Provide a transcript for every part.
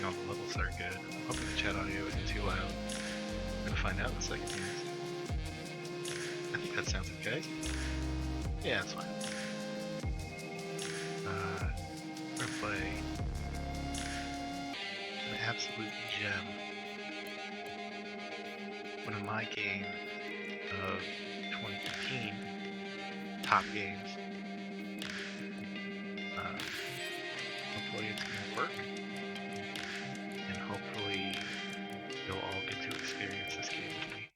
know if the levels are good. I'm hoping the chat audio isn't too loud. I'm gonna find out in a second here. I think that sounds okay. Yeah, that's fine. We're gonna play an absolute gem. One of my games of 2015 top games. Hopefully it's gonna work, and hopefully you'll all get to experience this game with me.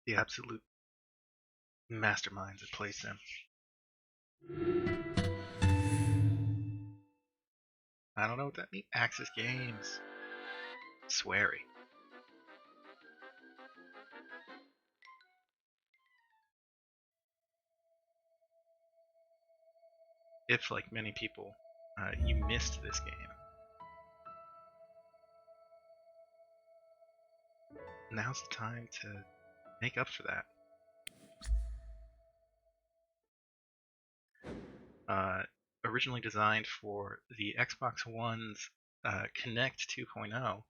The absolute masterminds that play Sim. I don't know what that means. Axis Games. SWERY. If, like many people, you missed this game, now's the time to make up for that. Originally designed for the Xbox One's Kinect 2.0,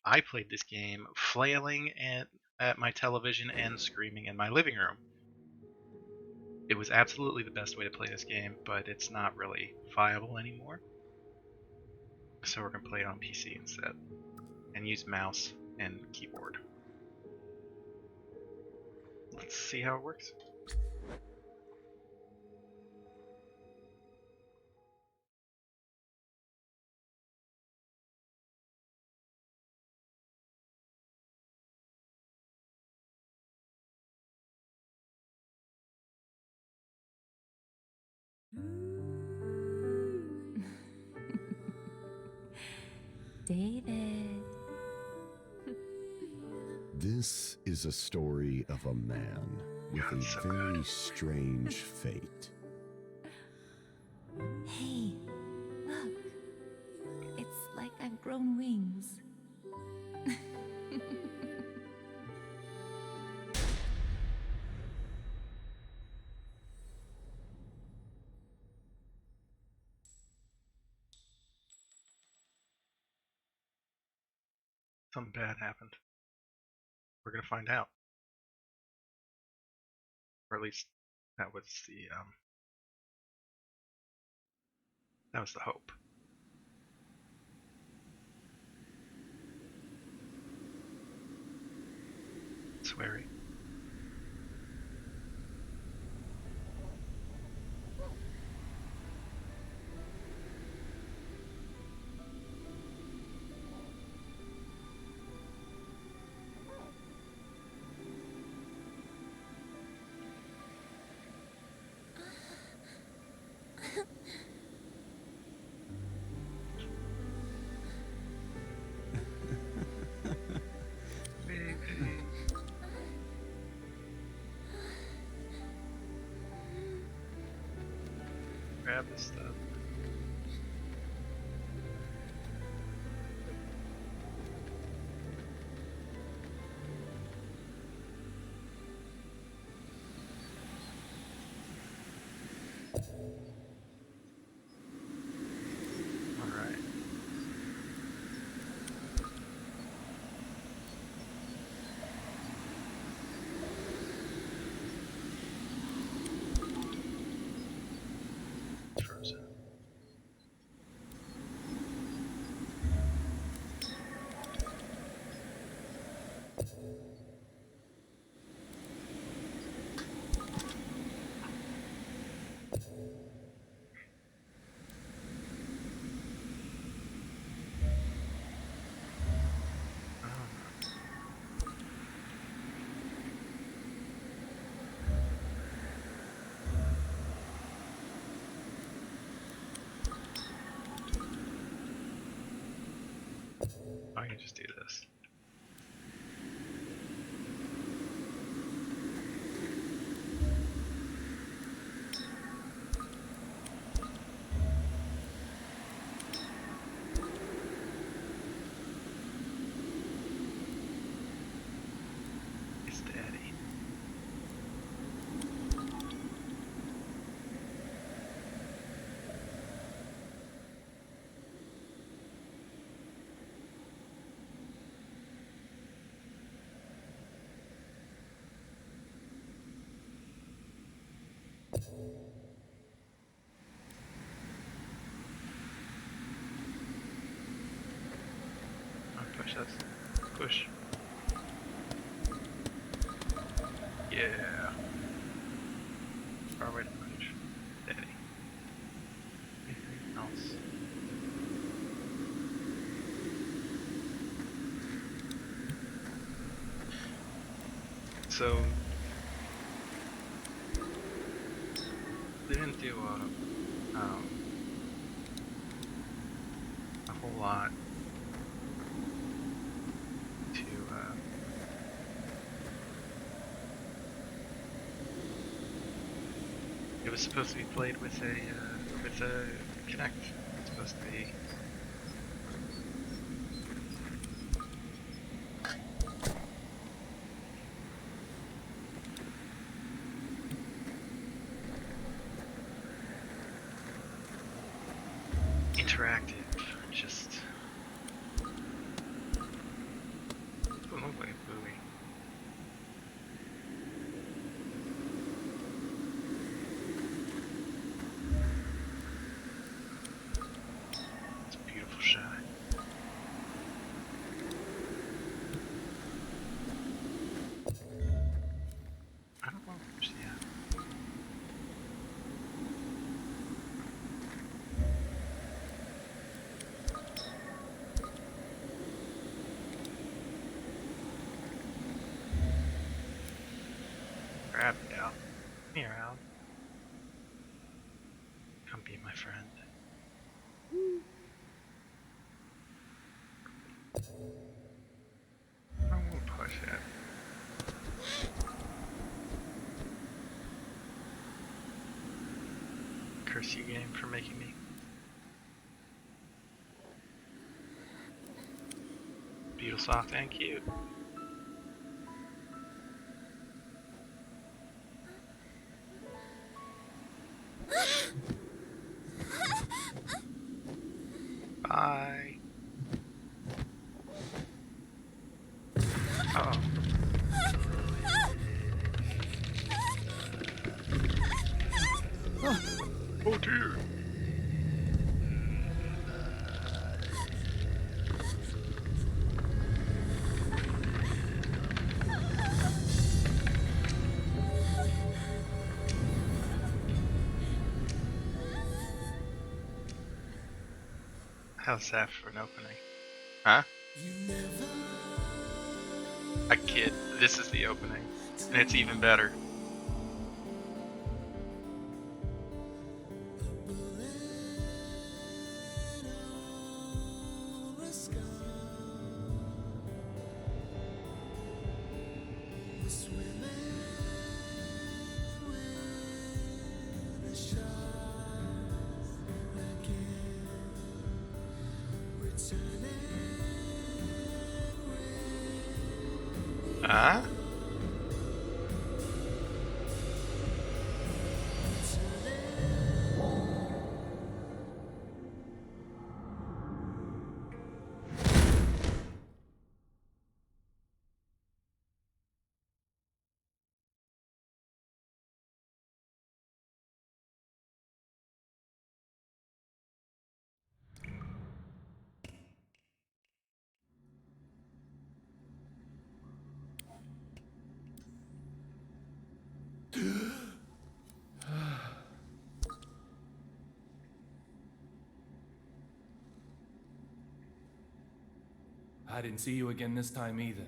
I played this game flailing at my television and screaming in my living room. It was absolutely the best way to play this game, but it's not really viable anymore. So we're going to play it on PC instead, and use mouse and keyboard. Let's see how it works. David. This is a story of a man with a very strange fate. Hey, look. It's like I've grown wings. Something bad happened. We're gonna find out. Or at least that was the hope. SWERY. Grab this stuff. Alright. Frozen. I can just do this. It's daddy. Push us. Push. Yeah. Far away to push. Steady. Anything else? So they didn't do a whole lot to it was supposed to be played with a Kinect. It's supposed to be interactive. Just doesn't look like a movie. It's a beautiful shot. I don't know where's the grab it out. Come here, Al. Come be my friend. I won't push it. Curse you, game, for making me. Beautiful, soft, and cute. Bye. Uh oh. Oh dear. How's that for an opening? Huh? I kid. This is the opening. And it's even better. Huh? I didn't see you again this time either.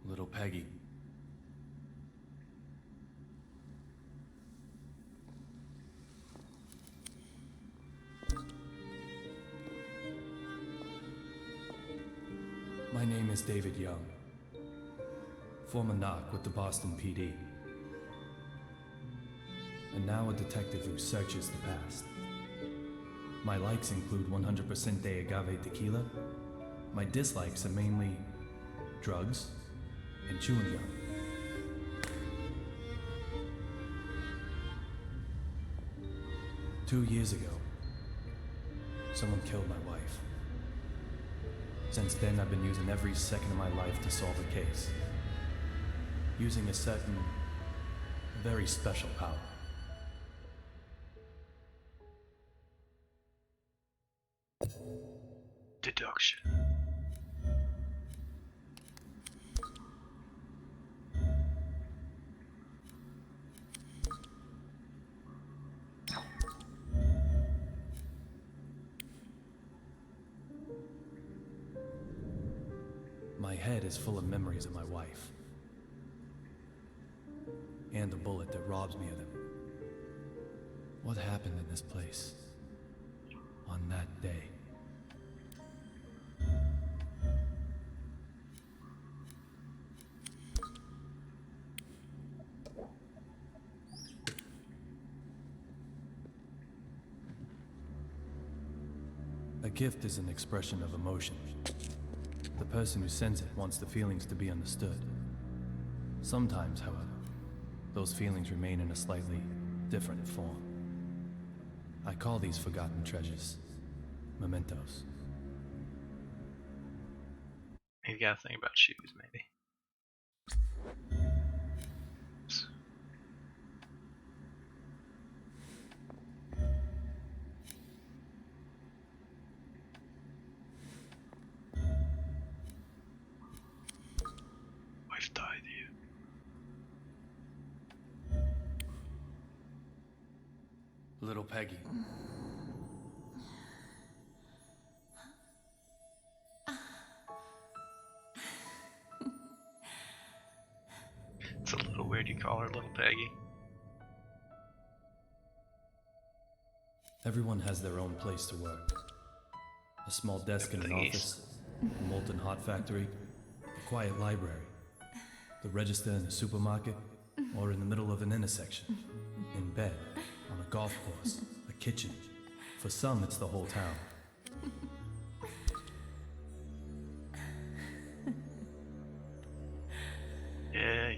Little Peggy. My name is David Young, former knock with the Boston PD, and now a detective who searches the past. My likes include 100% de agave tequila. My dislikes are mainly drugs and chewing gum. 2 years ago, someone killed my wife. Since then, I've been using every second of my life to solve a case. Using a certain, very special power. Deduction. My head is full of memories of my wife. And the bullet that robs me of them. What happened in this place? On that day? A gift is an expression of emotion. The person who sends it wants the feelings to be understood. Sometimes, however, those feelings remain in a slightly different form. I call these forgotten treasures mementos. You gotta think about shoes, maybe. Oops. Wife died here. Little Peggy. It's a little weird you call her Little Peggy. Everyone has their own place to work. A small desk in an office, a molten hot factory, a quiet library, the register in a supermarket, or in the middle of an intersection, in bed, on a golf course, a kitchen. For some, it's the whole town. Yeah.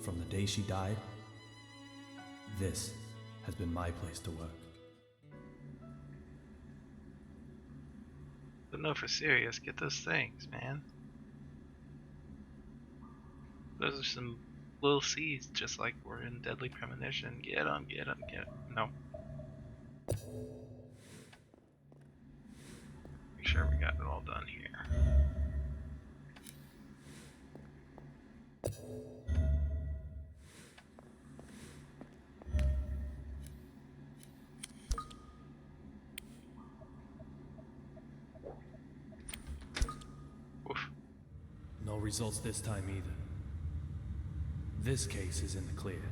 From the day she died, this has been my place to work. But no, for serious, get those things, man. Those are some little seeds, just like we're in Deadly Premonition. Get them, get them, get 'em. No. Make sure we got it all done here. Oof. No results this time either. This case is in the clear.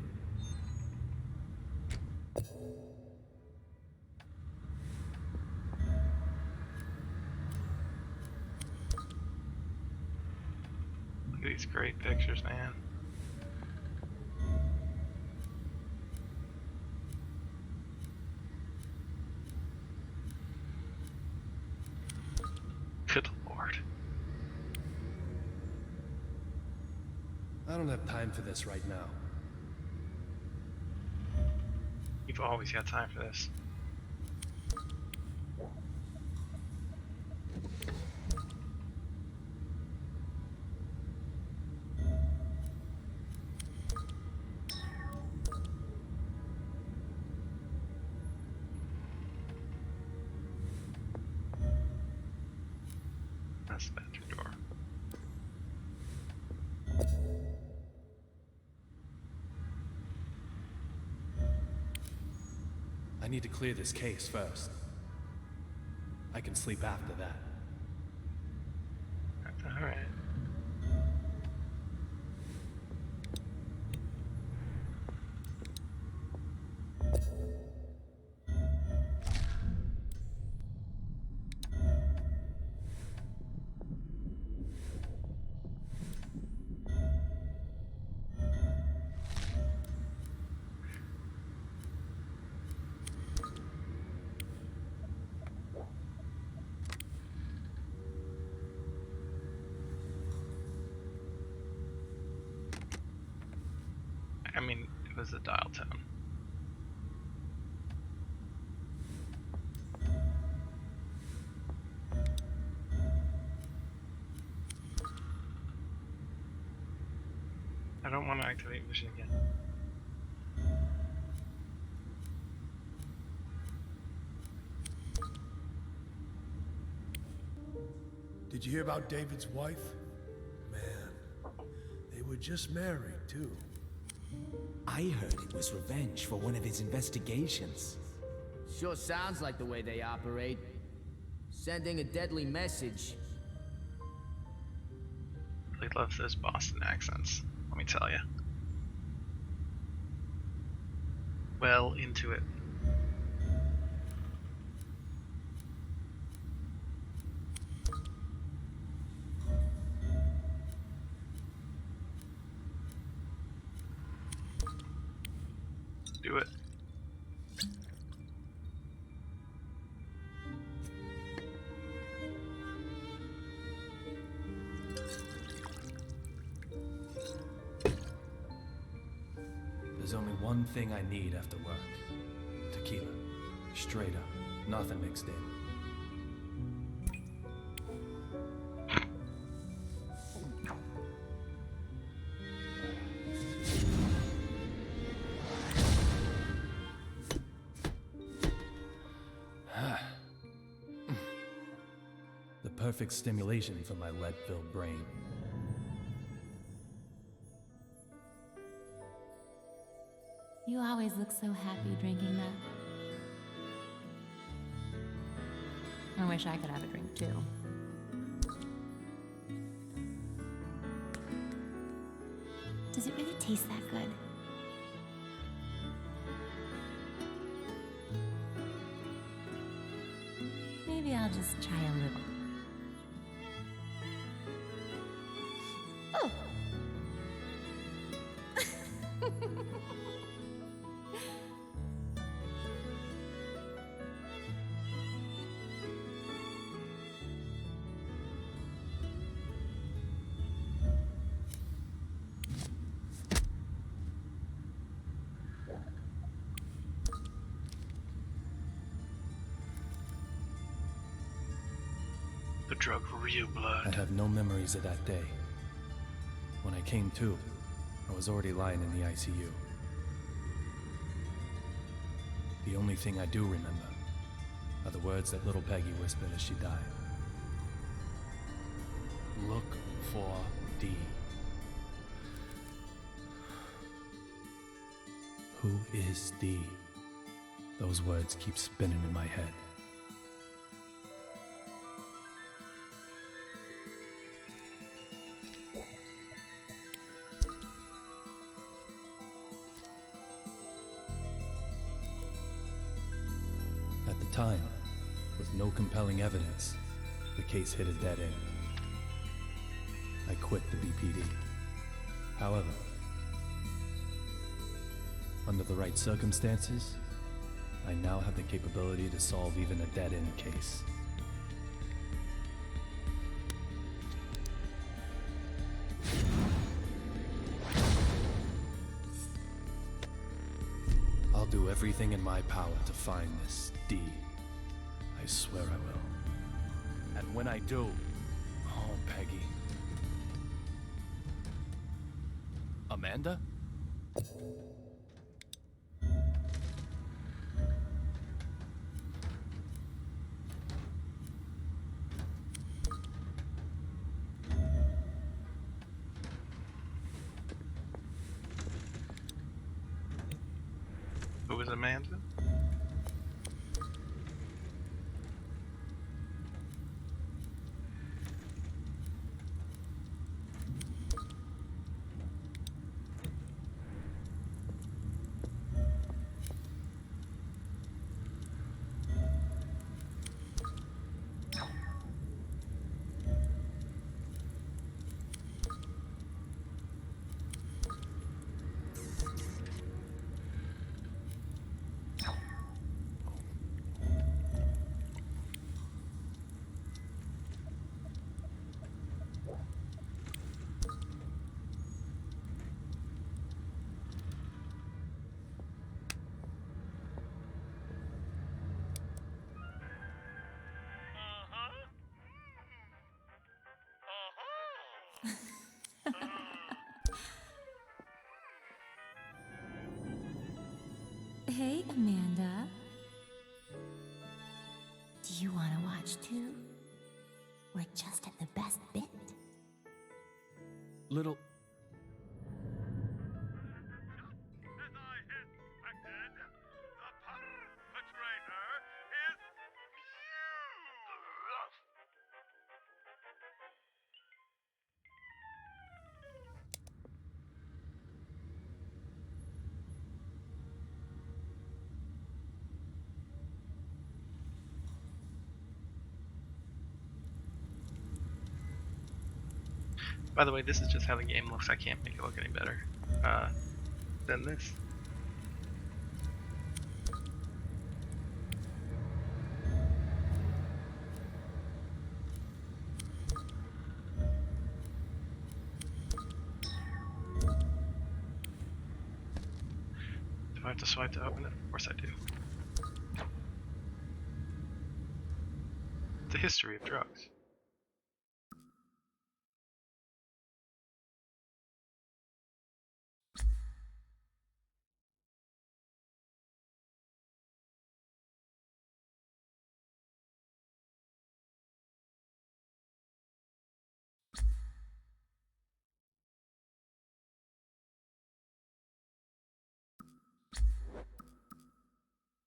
Look at these great pictures, man. Good lord. I don't have time for this right now. You've always got time for this. That's the bathroom door. I need to clear this case first. I can sleep after that. Alright. I mean, it was a dial tone. I don't want to activate vision again. Did you hear about David's wife? Man, they were just married, too. I heard it was revenge for one of his investigations. Sure sounds like the way they operate. Sending a deadly message. Really love those Boston accents, let me tell you. Well into it. Do it. There's only one thing I need after work. Tequila. Straight up. Nothing mixed in. The perfect stimulation for my lead-filled brain. You always look so happy drinking that. I wish I could have a drink too. Does it really taste that good? Maybe I'll just try a little. Oh! The drug real I blood. have no memories of that day. When I came to, I was already lying in the ICU. The only thing I do remember are the words that little Peggy whispered as she died. Look for D. Who is D? Those words keep spinning in my head. At the time, with no compelling evidence, the case hit a dead end. I quit the BPD. However, under the right circumstances, I now have the capability to solve even a dead-end case. I'll do everything in my power to find this D. I swear I will. And when I do, oh, Peggy. Amanda? Who was Amanda? much too? Or just at the best bit? Little. As I expected, the perpetrator is By the way, this is just how the game looks. I can't make it look any better than this. Do I have to swipe to open it? Of course I do. It's a history of drugs.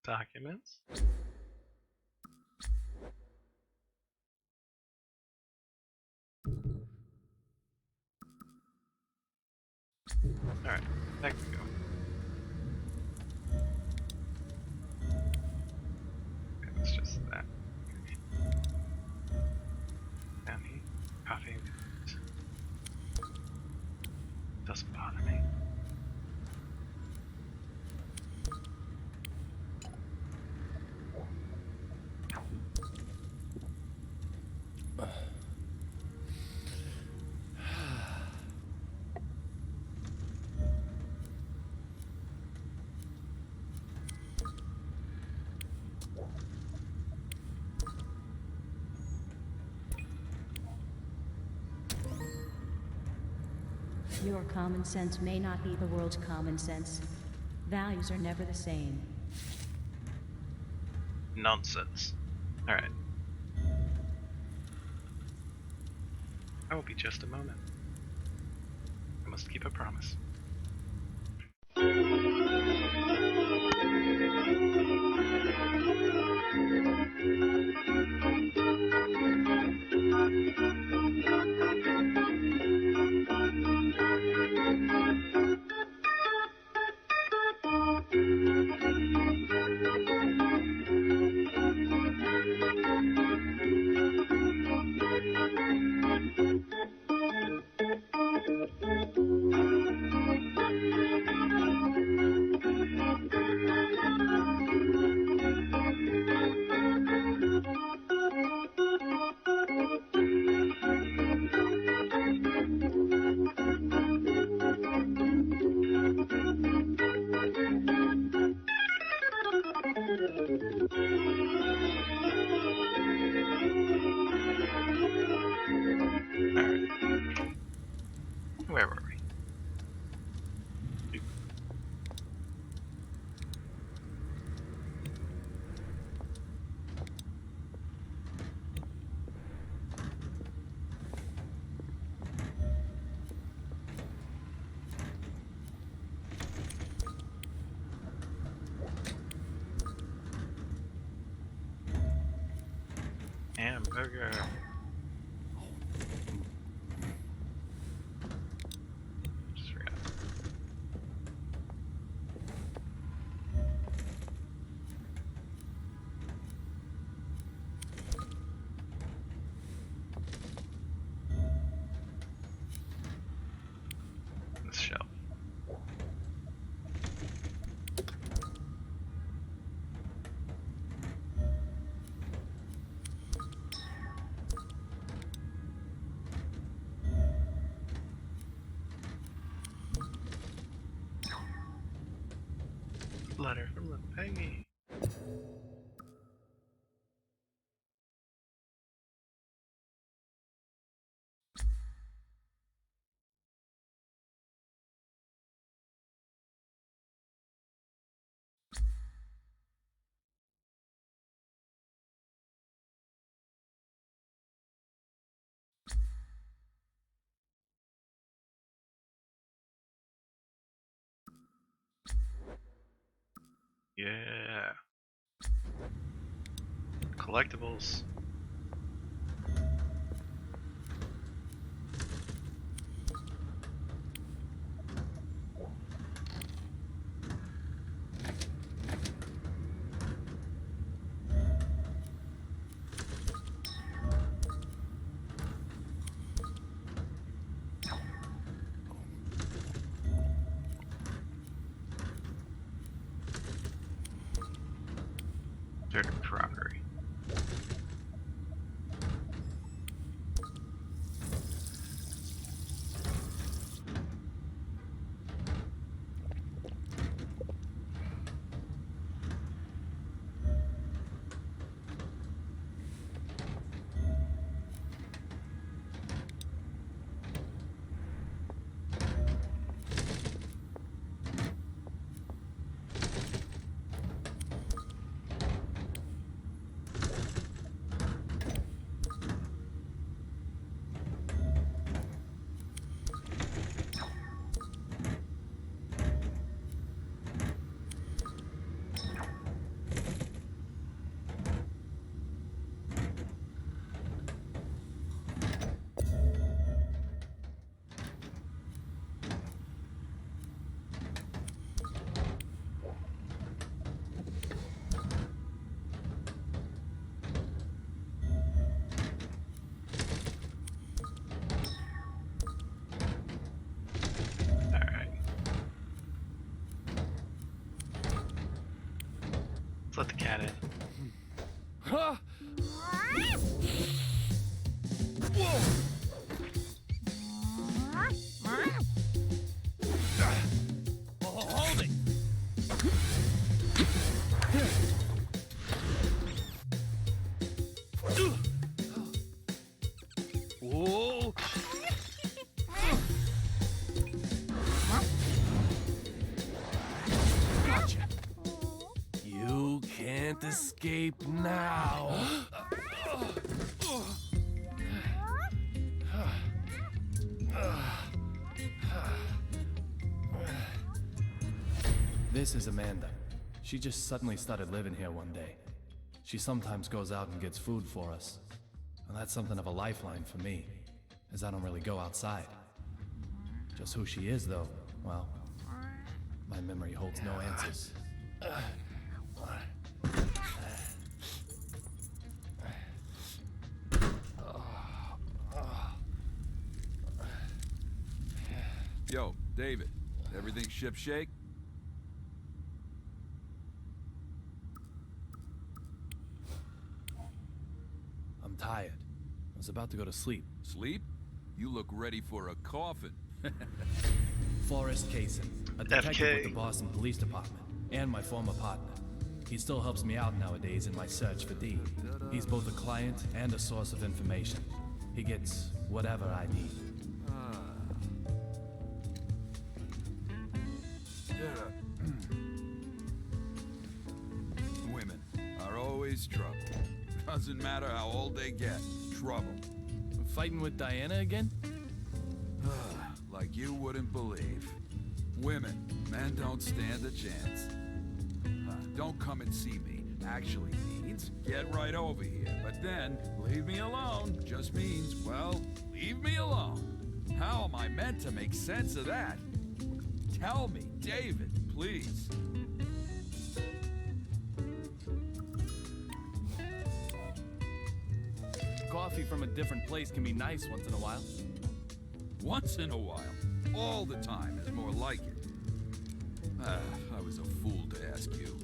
Documents. Alright, back we go. Okay, that's just that. Down here. Coffee. Doesn't bother me. Your common sense may not be the world's common sense. Values are never the same. Nonsense. Alright. I will be just a moment. I must keep a promise. Where were we? Hamburger. Just forgot. This shelf. Letter from little Peggy. Yeah. Collectibles. Certain crockery. Alright. Let's let the cat in. Huh? Hold it! Whoa! Gotcha. You can't escape now. This is Amanda. She just suddenly started living here one day. She sometimes goes out and gets food for us. And that's something of a lifeline for me, as I don't really go outside. Just who she is, though, well, my memory holds no answers. Yo, David, everything shipshape? I'm tired. I was about to go to sleep. Sleep? You look ready for a coffin. Forrest Kaysen, a detective FK. with the Boston Police Department, and my former partner. He still helps me out nowadays in my search for Dee. He's both a client and a source of information. He gets whatever I need. Women are always trouble. Doesn't matter how old they get, trouble. Fighting with Diana again? Like you wouldn't believe. Women, men don't stand a chance. Don't come and see me actually means get right over here. But then, leave me alone just means, well, leave me alone. How am I meant to make sense of that? Tell me, David, please. Coffee from a different place can be nice once in a while. Once in a while. All the time is more like it. I was a fool to ask you.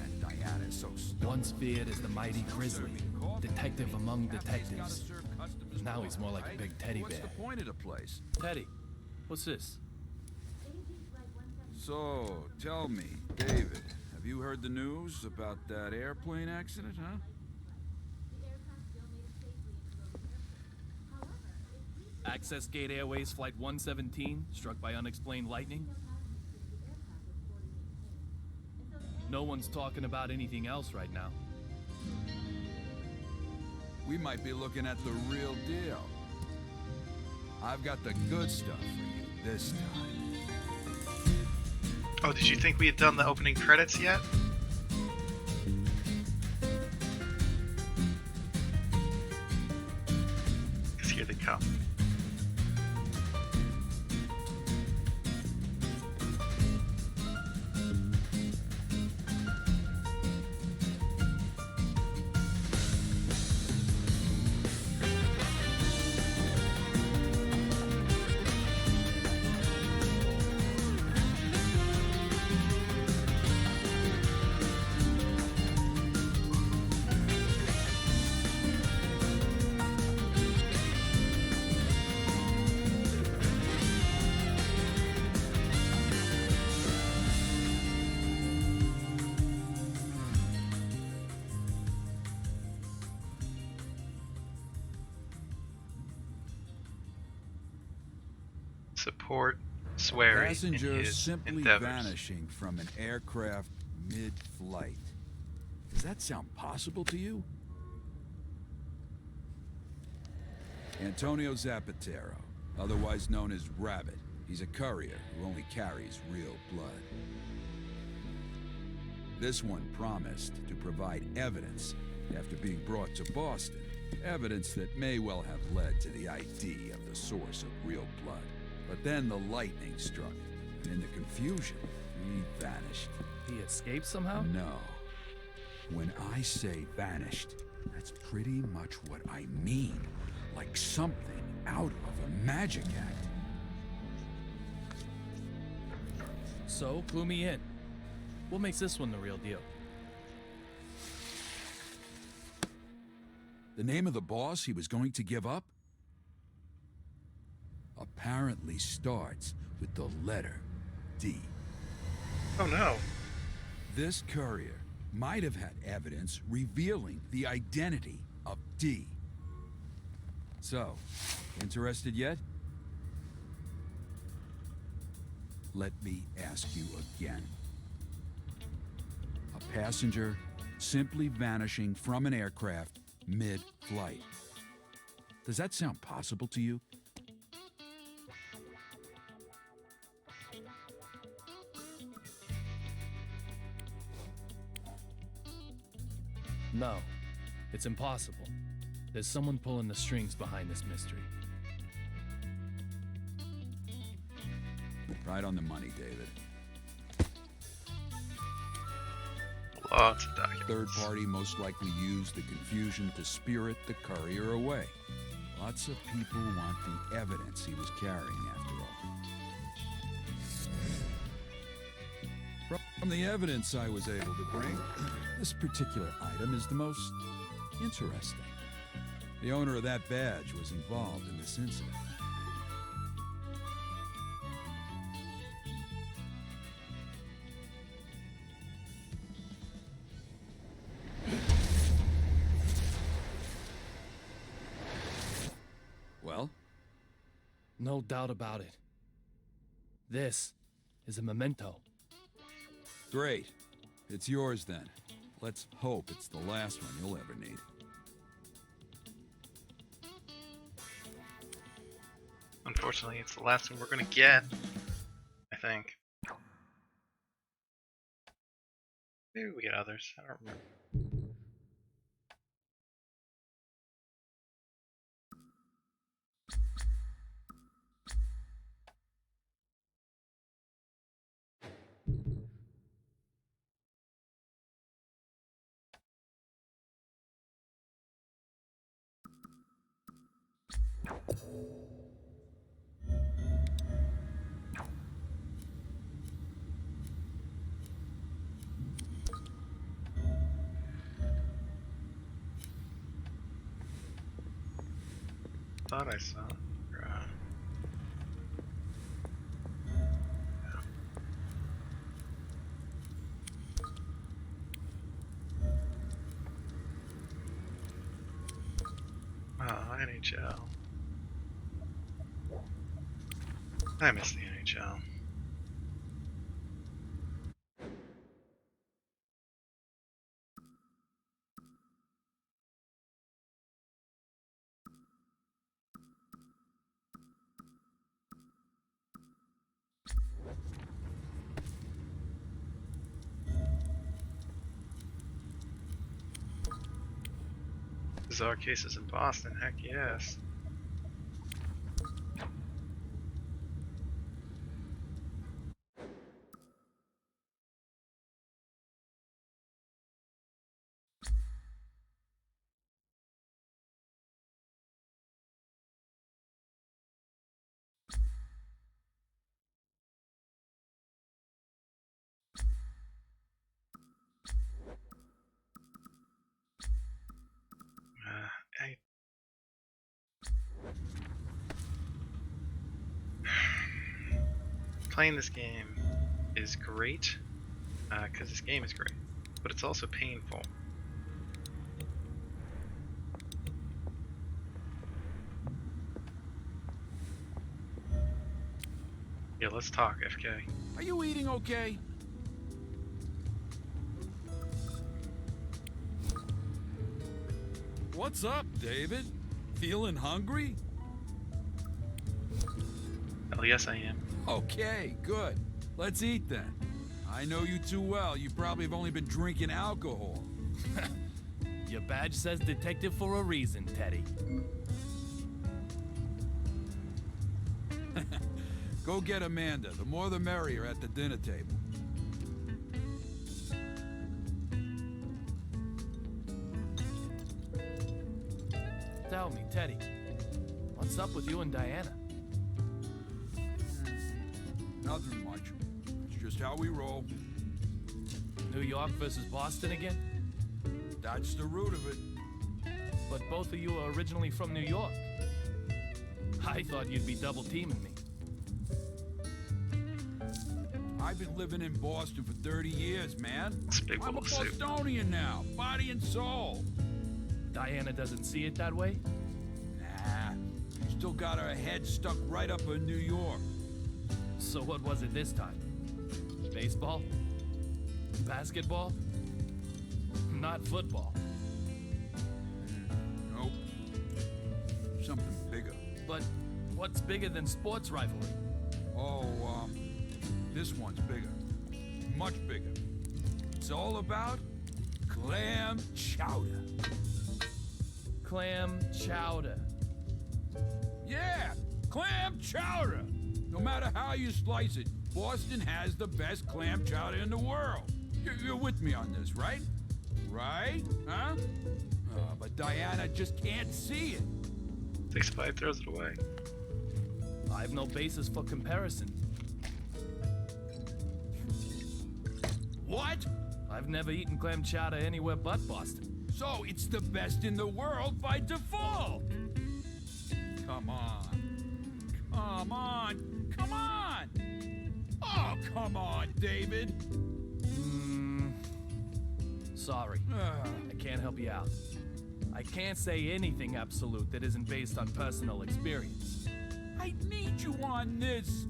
And Diana's so stupid. Once feared as the mighty Grizzly, detective among detectives. Now he's more like a big teddy bear. What's the point of the place? Teddy, what's this? So, tell me, David, have you heard the news about that airplane accident, huh? Access Gate Airways Flight 117, struck by unexplained lightning? No one's talking about anything else right now. We might be looking at the real deal. I've got the good stuff for you this time. Oh, did you think we had done the opening credits yet? Because here they come. Support SWERY in Passenger his simply endeavors. vanishing from an aircraft mid-flight. Does that sound possible to you? Antonio Zapatero, otherwise known as Rabbit. He's a courier who only carries real blood. This one promised to provide evidence after being brought to Boston. Evidence that may well have led to the ID of the source of real blood. But then the lightning struck, and in the confusion, he vanished. He escaped somehow? No. When I say vanished, that's pretty much what I mean. Like something out of a magic act. So, clue me in. What makes this one the real deal? The name of the boss he was going to give up? Apparently starts with the letter D. Oh no. This courier might have had evidence revealing the identity of D. So, interested yet? Let me ask you again. A passenger simply vanishing from an aircraft mid-flight. Does that sound possible to you? No, it's impossible. There's someone pulling the strings behind this mystery. Right on the money, David. Lots of documents. Third party most likely used the confusion to spirit the courier away. Lots of people want the evidence he was carrying, after all. From the evidence I was able to bring, this particular item is the most interesting. The owner of that badge was involved in this incident. Well? No doubt about it. This is a memento. Great. It's yours then. Let's hope it's the last one you'll ever need. Unfortunately, it's the last one we're gonna get, I think. Maybe we get others. I don't remember. Thought I saw. Oh, NHL. I miss the NHL. Bizarre cases in Boston, heck yes. I... Playing this game is great, because this game is great, but it's also painful. Yeah, let's talk, FK. Are you eating okay? What's up, David? Feeling hungry? Hell yes, I am. Okay, good. Let's eat then. I know you too well. You probably have only been drinking alcohol. Your badge says detective for a reason, Teddy. Go get Amanda. The more the merrier at the dinner table. Tell me, Teddy, what's up with you and Diana? Nothing much. It's just how we roll. New York versus Boston again? That's the root of it. But both of you are originally from New York. I thought you'd be double teaming me. I've been living in Boston for 30 years, man. I'm a Soup. Bostonian now, body and soul. Diana doesn't see it that way? Nah, still got her head stuck right up in New York. So what was it this time? Baseball? Basketball? Not football. Nope. Something bigger. But what's bigger than sports rivalry? Oh, this one's bigger. Much bigger. It's all about clam chowder. Clam chowder. Yeah, clam chowder. No matter how you slice it, Boston has the best clam chowder in the world. You're with me on this, right? Right? Huh? But Diana just can't see it. Takes a bite, throws it away. I have no basis for comparison. What? I've never eaten clam chowder anywhere but Boston. So it's the best in the world by default. Come on. Come on. Come on. Oh, come on, David. Sorry. I can't help you out. I can't say anything absolute that isn't based on personal experience. I need you on this.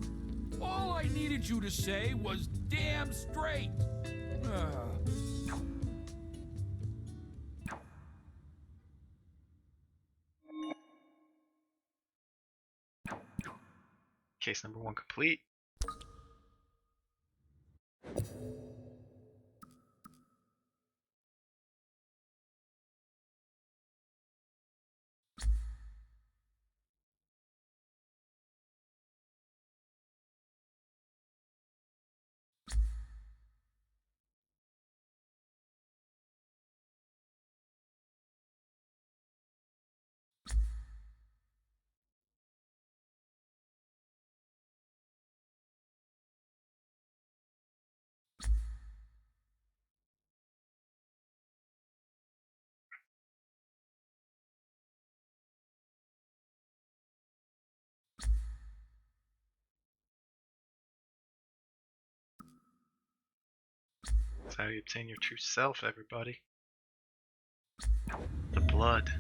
All I needed you to say was damn straight. Case number 1 complete. That's how you obtain your true self, everybody. The blood.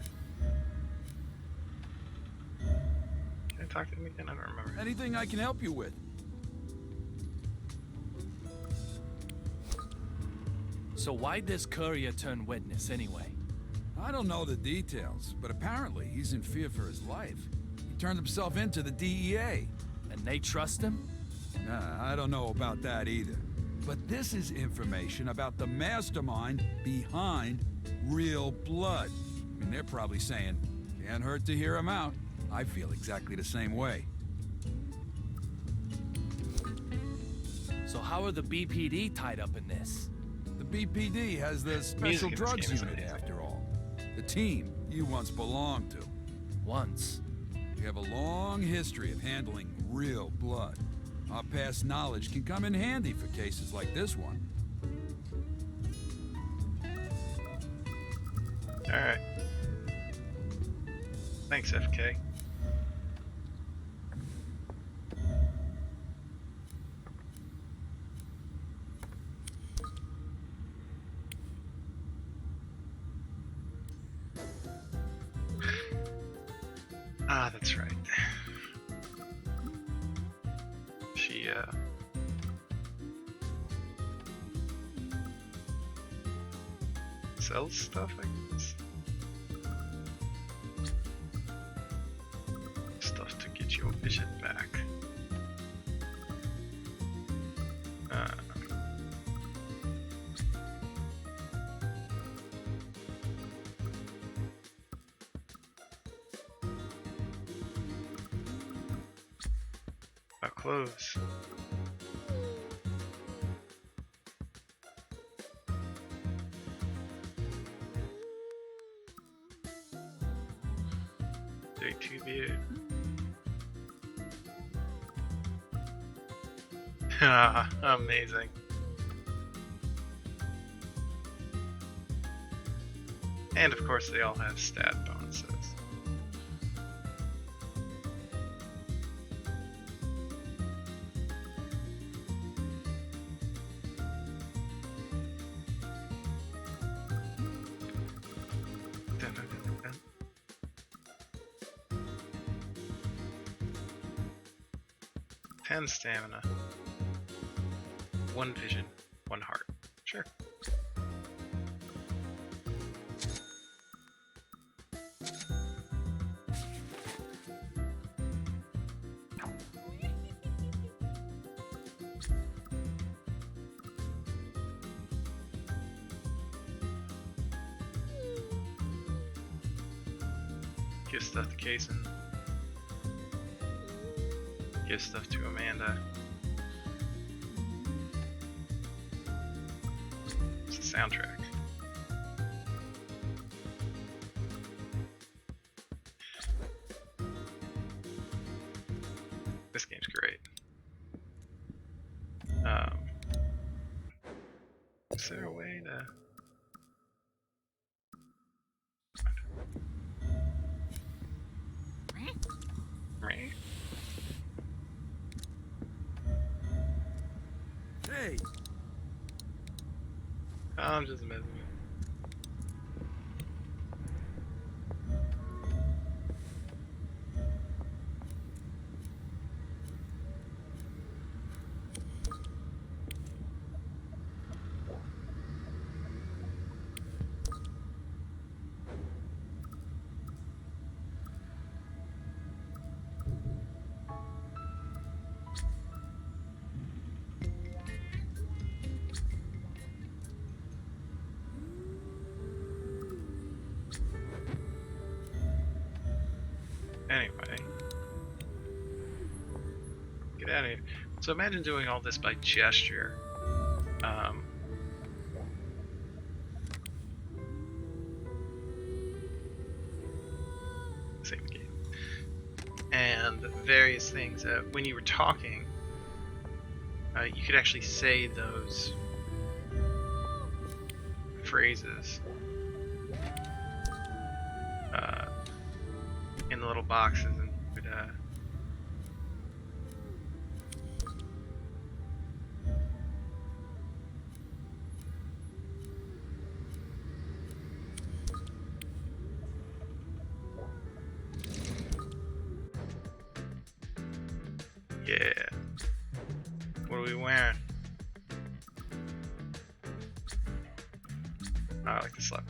Can I talk to him again? I don't remember. Anything I can help you with? So why'd this courier turn witness anyway? I don't know the details, but apparently he's in fear for his life. He turned himself into the DEA. And they trust him? Nah, I don't know about that either. But this is information about the mastermind behind Real Blood. I mean, they're probably saying, can't hurt to hear him out. I feel exactly the same way. So how are the BPD tied up in this? The BPD has the Special Music in this Drugs game is Unit, amazing. after all. The team you once belonged to. Once. We have a long history of handling real blood. Our past knowledge can come in handy for cases like this one. Alright. Thanks, FK. Ah, that's right. She, sells stuff, I guess? Stuff to get your vision back. Clothes. Day 2 beer. Amazing. And of course they all have stat bonuses. Ten stamina. 1 vision, 1 heart. Sure. Give stuff to Kason. Give stuff to Amanda. It's the soundtrack. This game's great. Is there a way to... Hey! I'm just messing with it. Anyway, get out of here. So imagine doing all this by gesture. Same game. And various things. When you were talking, you could actually say those phrases in the little boxes, and you could yeah. What are we wearing? Oh, I like the slap.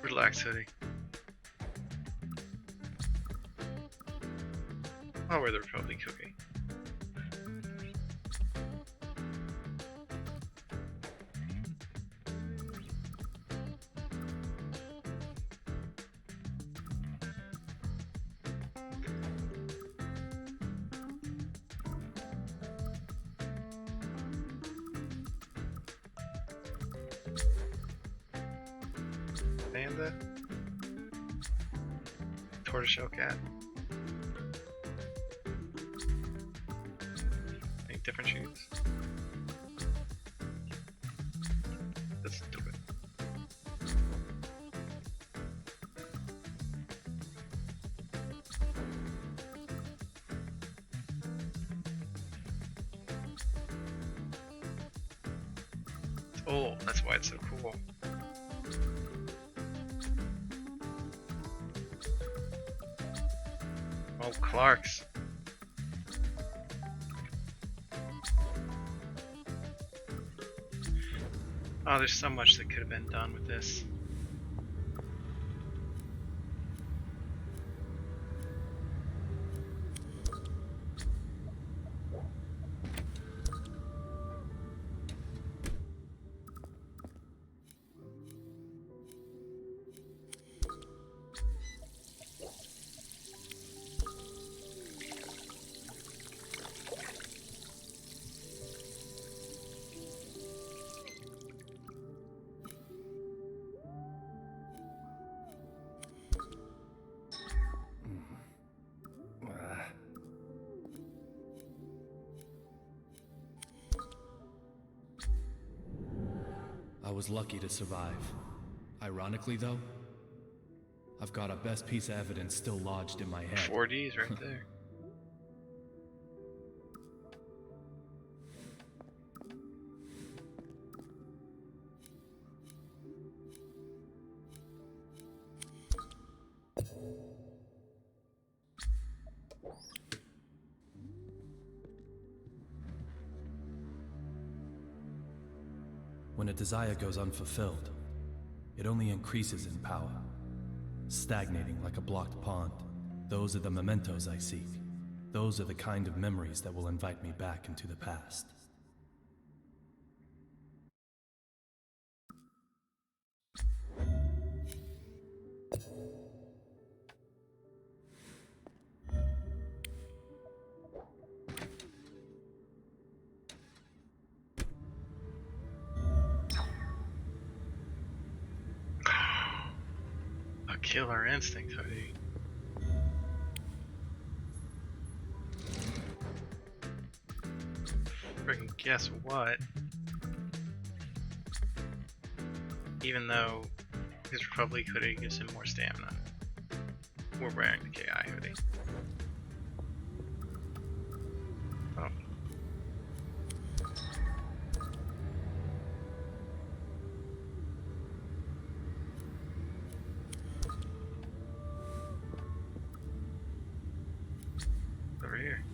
Relax hoodie. Oh, we're the Republic cookie. Panda. Tortoiseshell cat. Any different shoes? Let's do it. Oh, that's why it's so cool. Oh, Clark's. Oh, there's so much that could have been done with this. I was lucky to survive. Ironically, though, I've got a best piece of evidence still lodged in my head. 4Ds right there. When a desire goes unfulfilled, it only increases in power, stagnating like a blocked pond. Those are the mementos I seek. Those are the kind of memories that will invite me back into the past. A killer instinct hoodie. Freaking guess what? Even though his Republic hoodie gives him more stamina, we're wearing the KI hoodie. Oh. Over here.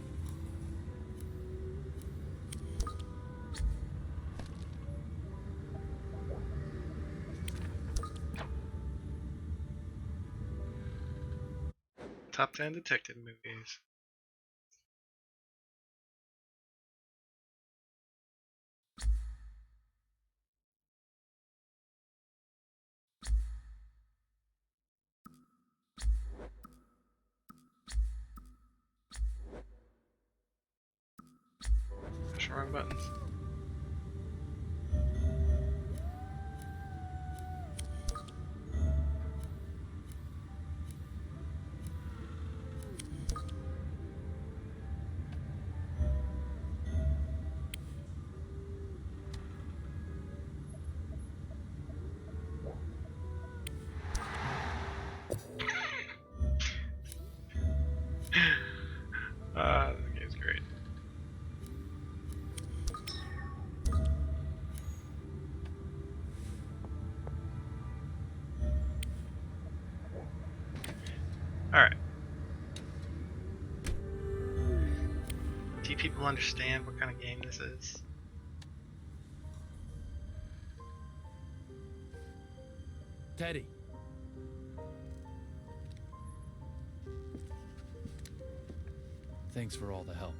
Top 10 detective movies. Push the wrong buttons. This game's great. Alright. Do you people understand what kind of game this is? Teddy. Thanks for all the help.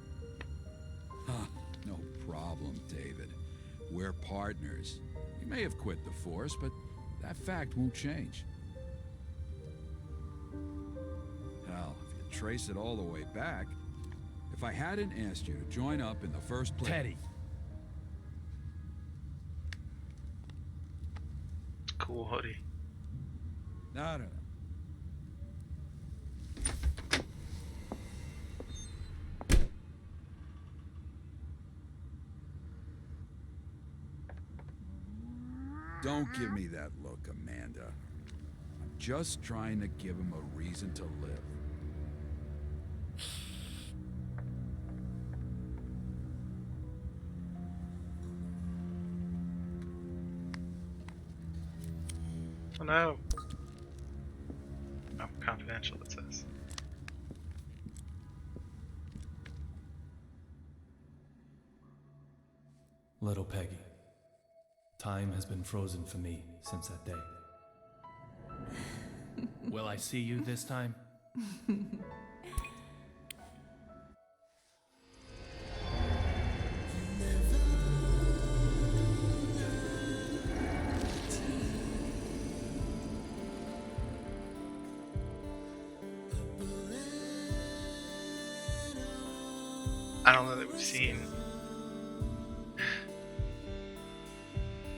Huh, no problem, David. We're partners. You may have quit the force, but that fact won't change. Hell, if you trace it all the way back, if I hadn't asked you to join up in the first place... Teddy! Cool hoodie. No. Don't give me that look, Amanda. I'm just trying to give him a reason to live. Oh no. Oh, confidential, it says. Little Peggy. Time has been frozen for me since that day. Will I see you this time? I don't know that we've seen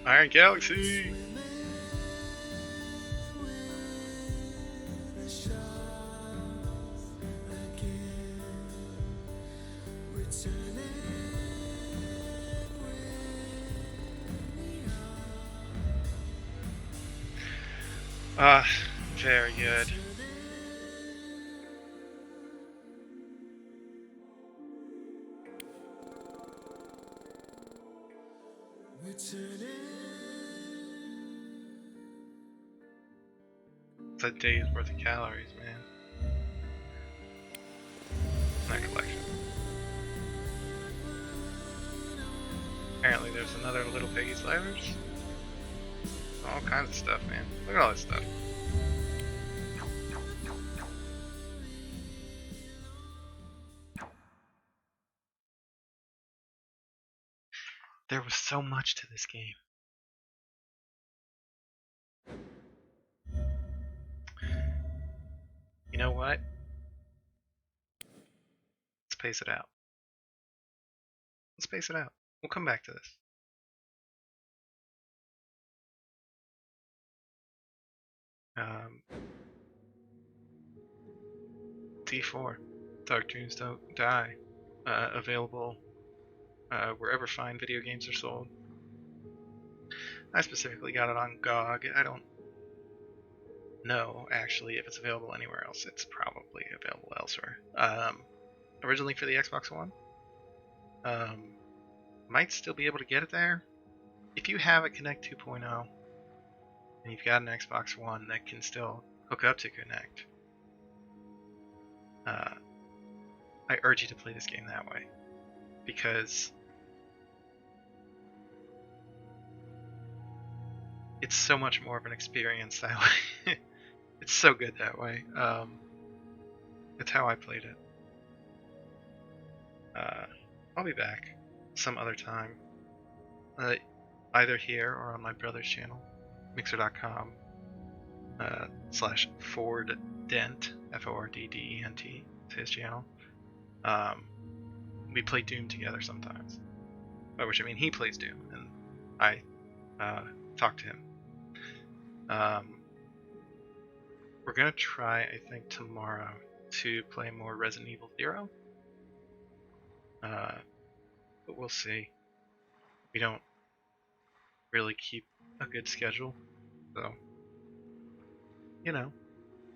Iron Galaxy. Very good. It's a day's worth of calories, man. That collection. Apparently there's another Little Peggy Sliders. All kinds of stuff, man. Look at all this stuff. There was so much to this game. You know what? Let's pace it out. Let's pace it out. We'll come back to this. D4. Dark Dreams Don't Die. Available wherever fine video games are sold. I specifically got it on GOG. I don't know, actually, if it's available anywhere else. It's probably available elsewhere. Originally for the Xbox One. Might still be able to get it there. If you have a Kinect 2.0 and you've got an Xbox One that can still hook up to Kinect, I urge you to play this game that way, because it's so much more of an experience that way. It's so good that way. It's how I played it. I'll be back some other time, either here or on my brother's channel, mixer.com /FordDent, FORDDENT, it's his channel. We play Doom together sometimes, by which I mean he plays Doom and I talk to him. We're gonna try, I think, tomorrow to play more Resident Evil 0. But we'll see. We don't really keep a good schedule, so, you know,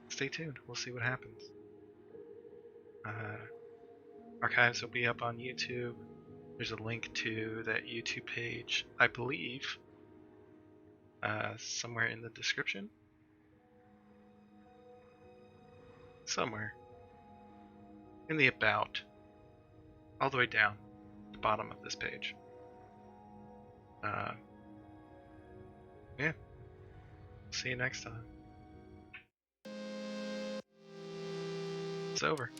stay tuned. We'll see what happens. Archives will be up on YouTube. There's a link to that YouTube page, I believe, somewhere in the description. Somewhere. In the About. All the way down the bottom of this page. Yeah. See you next time. It's over.